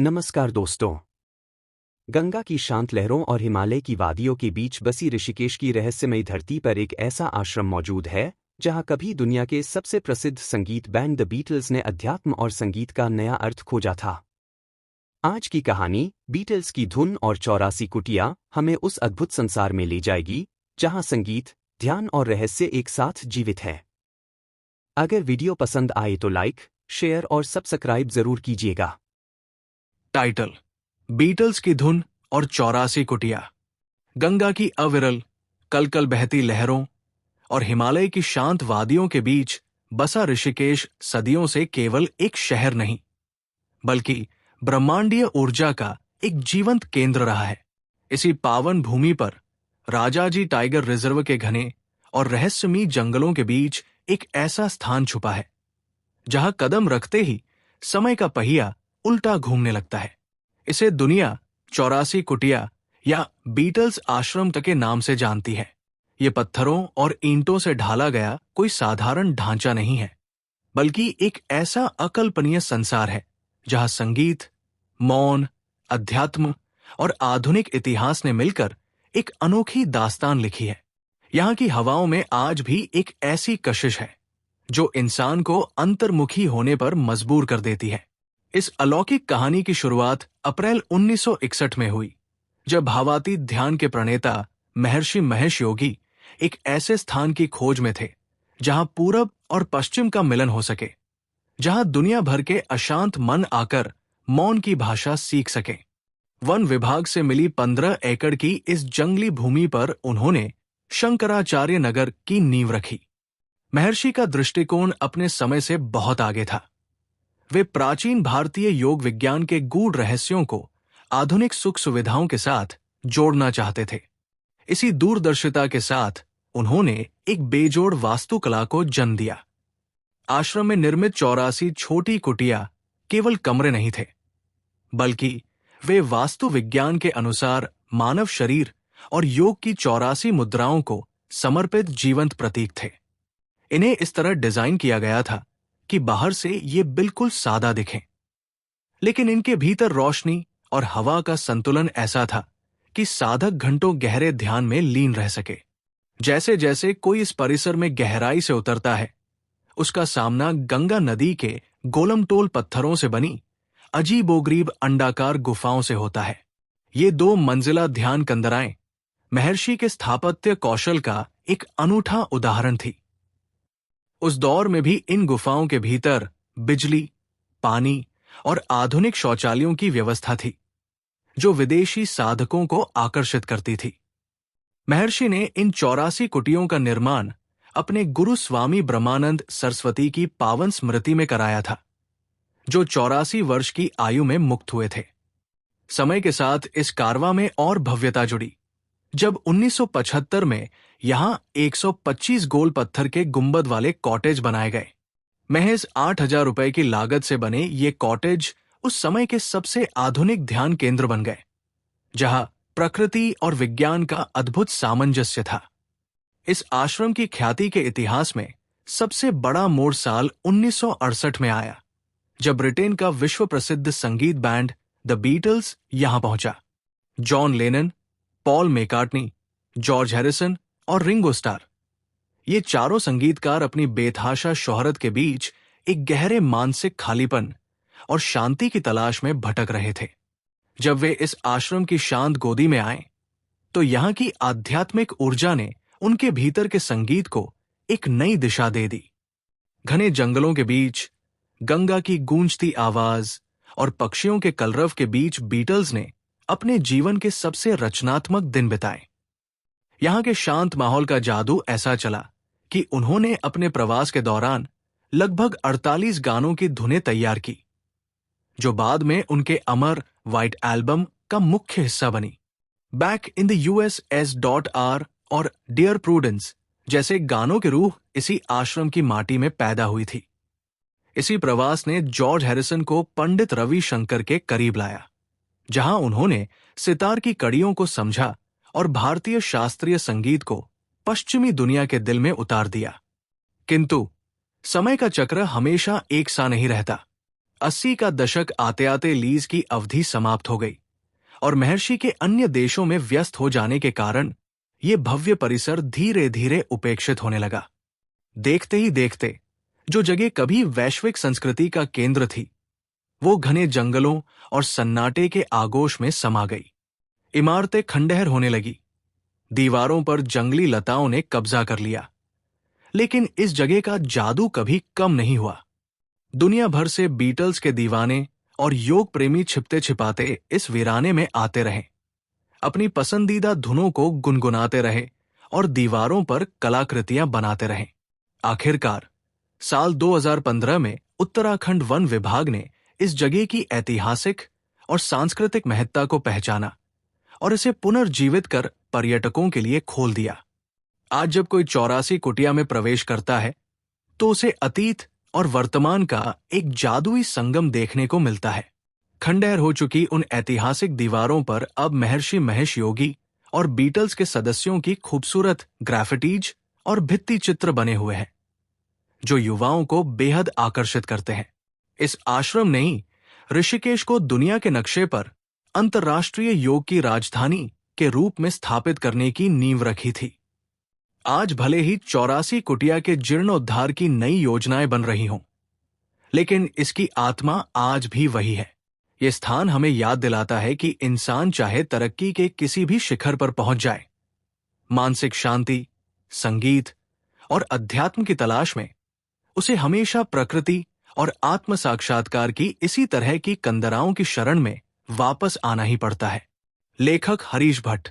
नमस्कार दोस्तों। गंगा की शांत लहरों और हिमालय की वादियों के बीच बसी ऋषिकेश की रहस्यमयी धरती पर एक ऐसा आश्रम मौजूद है जहां कभी दुनिया के सबसे प्रसिद्ध संगीत बैंड द बीटल्स ने अध्यात्म और संगीत का नया अर्थ खोजा था। आज की कहानी बीटल्स की धुन और 84 कुटिया हमें उस अद्भुत संसार में ले जाएगी जहां संगीत, ध्यान और रहस्य एक साथ जीवित है। अगर वीडियो पसंद आए तो लाइक, शेयर और सब्सक्राइब जरूर कीजिएगा। टाइटल: बीटल्स की धुन और 84 कुटिया। गंगा की अविरल कलकल बहती लहरों और हिमालय की शांत वादियों के बीच बसा ऋषिकेश सदियों से केवल एक शहर नहीं, बल्कि ब्रह्मांडीय ऊर्जा का एक जीवंत केंद्र रहा है। इसी पावन भूमि पर राजाजी टाइगर रिजर्व के घने और रहस्यमयी जंगलों के बीच एक ऐसा स्थान छुपा है जहां कदम रखते ही समय का पहिया उल्टा घूमने लगता है। इसे दुनिया 84 कुटिया या बीटल्स आश्रम के नाम से जानती है। ये पत्थरों और ईंटों से ढाला गया कोई साधारण ढांचा नहीं है, बल्कि एक ऐसा अकल्पनीय संसार है जहां संगीत, मौन, अध्यात्म और आधुनिक इतिहास ने मिलकर एक अनोखी दास्तान लिखी है। यहाँ की हवाओं में आज भी एक ऐसी कशिश है जो इंसान को अंतर्मुखी होने पर मजबूर कर देती है। इस अलौकिक कहानी की शुरुआत अप्रैल 1961 में हुई, जब भावातीत ध्यान के प्रणेता महर्षि महेश योगी एक ऐसे स्थान की खोज में थे जहां पूरब और पश्चिम का मिलन हो सके, जहां दुनिया भर के अशांत मन आकर मौन की भाषा सीख सके। वन विभाग से मिली 15 एकड़ की इस जंगली भूमि पर उन्होंने शंकराचार्य नगर की नींव रखी। महर्षि का दृष्टिकोण अपने समय से बहुत आगे था। वे प्राचीन भारतीय योग विज्ञान के गूढ़ रहस्यों को आधुनिक सुख सुविधाओं के साथ जोड़ना चाहते थे। इसी दूरदर्शिता के साथ उन्होंने एक बेजोड़ वास्तुकला को जन्म दिया। आश्रम में निर्मित 84 छोटी कुटिया केवल कमरे नहीं थे, बल्कि वे वास्तु विज्ञान के अनुसार मानव शरीर और योग की 84 मुद्राओं को समर्पित जीवंत प्रतीक थे। इन्हें इस तरह डिजाइन किया गया था कि बाहर से ये बिल्कुल सादा दिखें, लेकिन इनके भीतर रोशनी और हवा का संतुलन ऐसा था कि साधक घंटों गहरे ध्यान में लीन रह सके। जैसे जैसे कोई इस परिसर में गहराई से उतरता है, उसका सामना गंगा नदी के गोलमटोल पत्थरों से बनी अजीबोगरीब अंडाकार गुफाओं से होता है। ये 2 मंजिला ध्यान कंदराएं महर्षि के स्थापत्य कौशल का एक अनूठा उदाहरण थी। उस दौर में भी इन गुफाओं के भीतर बिजली, पानी और आधुनिक शौचालयों की व्यवस्था थी, जो विदेशी साधकों को आकर्षित करती थी। महर्षि ने इन 84 कुटियों का निर्माण अपने गुरु स्वामी ब्रह्मानंद सरस्वती की पावन स्मृति में कराया था, जो 84 वर्ष की आयु में मुक्त हुए थे। समय के साथ इस कारवां में और भव्यता जुड़ी, जब 1975 में यहां 125 गोल पत्थर के गुंबद वाले कॉटेज बनाए गए। महज 8,000 रुपए की लागत से बने ये कॉटेज उस समय के सबसे आधुनिक ध्यान केंद्र बन गए, जहां प्रकृति और विज्ञान का अद्भुत सामंजस्य था। इस आश्रम की ख्याति के इतिहास में सबसे बड़ा मोड़ साल 1968 में आया, जब ब्रिटेन का विश्व प्रसिद्ध संगीत बैंड द बीटल्स यहां पहुंचा। John Lennon, Paul McCartney, George Harrison और रिंगो स्टार, ये चारों संगीतकार अपनी बेतहाशा शोहरत के बीच एक गहरे मानसिक खालीपन और शांति की तलाश में भटक रहे थे। जब वे इस आश्रम की शांत गोदी में आए, तो यहाँ की आध्यात्मिक ऊर्जा ने उनके भीतर के संगीत को एक नई दिशा दे दी। घने जंगलों के बीच गंगा की गूंजती आवाज और पक्षियों के कलरव के बीच बीटल्स ने अपने जीवन के सबसे रचनात्मक दिन बिताए। यहाँ के शांत माहौल का जादू ऐसा चला कि उन्होंने अपने प्रवास के दौरान लगभग 48 गानों की धुनें तैयार की, जो बाद में उनके अमर व्हाइट एल्बम का मुख्य हिस्सा बनी। बैक इन द US और डियर प्रूडेंस जैसे गानों की रूह इसी आश्रम की माटी में पैदा हुई थी। इसी प्रवास ने जॉर्ज हैरिसन को पंडित रवि शंकर के करीब लाया, जहां उन्होंने सितार की कड़ियों को समझा और भारतीय शास्त्रीय संगीत को पश्चिमी दुनिया के दिल में उतार दिया। किंतु समय का चक्र हमेशा एक सा नहीं रहता। 80 का दशक आते आते लीज की अवधि समाप्त हो गई और महर्षि के अन्य देशों में व्यस्त हो जाने के कारण ये भव्य परिसर धीरे धीरे उपेक्षित होने लगा। देखते ही देखते जो जगह कभी वैश्विक संस्कृति का केंद्र थी, वो घने जंगलों और सन्नाटे के आगोश में समा गई। इमारतें खंडहर होने लगी, दीवारों पर जंगली लताओं ने कब्जा कर लिया। लेकिन इस जगह का जादू कभी कम नहीं हुआ। दुनिया भर से बीटल्स के दीवाने और योग प्रेमी छिपते छिपाते इस वीराने में आते रहे, अपनी पसंदीदा धुनों को गुनगुनाते रहे और दीवारों पर कलाकृतियां बनाते रहे। आखिरकार साल 2015 में उत्तराखंड वन विभाग ने इस जगह की ऐतिहासिक और सांस्कृतिक महत्ता को पहचाना और इसे पुनर्जीवित कर पर्यटकों के लिए खोल दिया। आज जब कोई 84 कुटिया में प्रवेश करता है तो उसे अतीत और वर्तमान का एक जादुई संगम देखने को मिलता है। खंडहर हो चुकी उन ऐतिहासिक दीवारों पर अब महर्षि महेश योगी और बीटल्स के सदस्यों की खूबसूरत ग्राफिटीज और भित्ति चित्र बने हुए हैं, जो युवाओं को बेहद आकर्षित करते हैं। इस आश्रम ने ही ऋषिकेश को दुनिया के नक्शे पर अंतर्राष्ट्रीय योग की राजधानी के रूप में स्थापित करने की नींव रखी थी। आज भले ही 84 कुटिया के जीर्णोद्धार की नई योजनाएं बन रही हों, लेकिन इसकी आत्मा आज भी वही है। ये स्थान हमें याद दिलाता है कि इंसान चाहे तरक्की के किसी भी शिखर पर पहुंच जाए, मानसिक शांति, संगीत और अध्यात्म की तलाश में उसे हमेशा प्रकृति और आत्म साक्षात्कार की इसी तरह की कंदराओं की शरण में वापस आना ही पड़ता है। लेखक हरीश भट्ट।